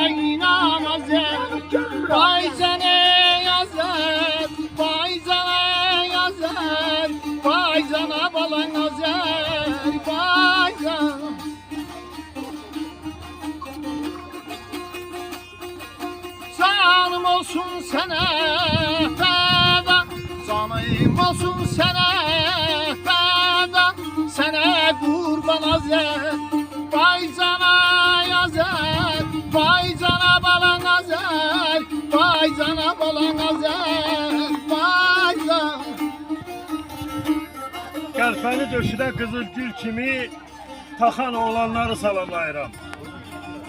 inanmazım. Vay sana yazar, vay sana yazar, vay sana balan yazar, vay sana. Canım olsun sana feda, canım olsun sana feda, sana kurban azar, vay cana yazar, vay cana balan azar, vay cana balan azar, vay cana. Qəlpəni döşüdə qızıl gül kimi taxan oğlanları salamlayıram.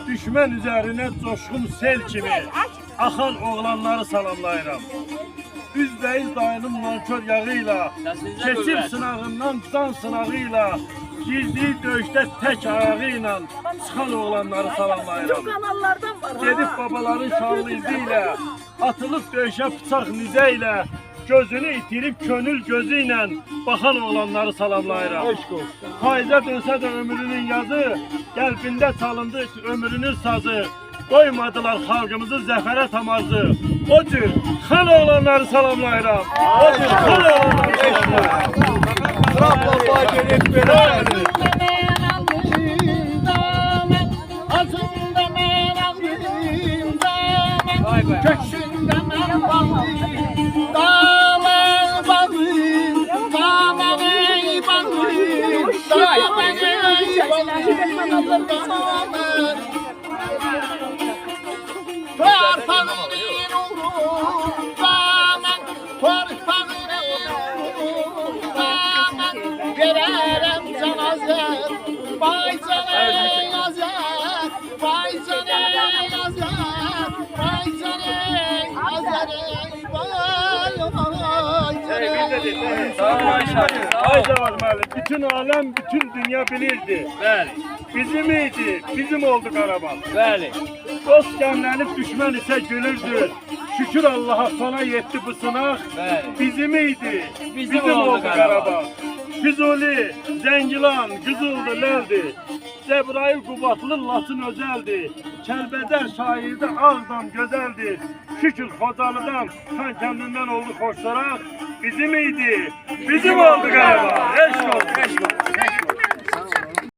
Düşmən üzərinə coşqun sel kimi axan oğlanları salamlayıram. Üzbəyiz dayının nankör yağıyla, keçib sınağından can sınağıyla, girdiyi döyüşdə tək ayağıyla çıxan oğlanları salamlayıram. Gedib babaların şanlı izi ilə, atılıb döyüşə bıçaq nizə ilə, gözünü itirib könül gözü ilə baxan oğlanları salamlayıram. Fayza dönsə də ömrünün yazı, qəlbində çalındı ömrünün sazı. Qoymadılar xalqımızı zəfərə tamazı. O cür xan oğlanları salamlayıram. O cür xan oğlanları salamlayıram. Trabzon bay gelip belə. Göksünde men bağlıyım, dağlar bağlıyım, dağlar ey bağlıyım, dağlar ey bağlıyım, dağlar. Torpağının olur, dağlar, torpağının olur, dağlar. Verərəm can azər, vay canə yazər, vay canə yazər, vay canə yazər, Ay Cavad müəllim, bütün alem, bütün dünya bilirdi. Bəli, Bizim idi, bizim oldu Qarabağ. bəli. Dost gəmlənib düşmən isə gülürdü. Şükür Allah'a sona yetti bu sınaq. Bəli. Bizim idi, Bizim bizim oldu oldu Qarabağ. Füzuli, Zəngilan, Qızıldı, Ləldi. Cəbrayıl Qubatlı, Laçın özəldi. Kəlbədər şairdə Ağdam gözəldir. Şükür Xocalıdan, Xankəndindən oldu xoşlaraq. Bizim idi, bizim oldu Qarabağ. Eşq olsun, eşq olsun.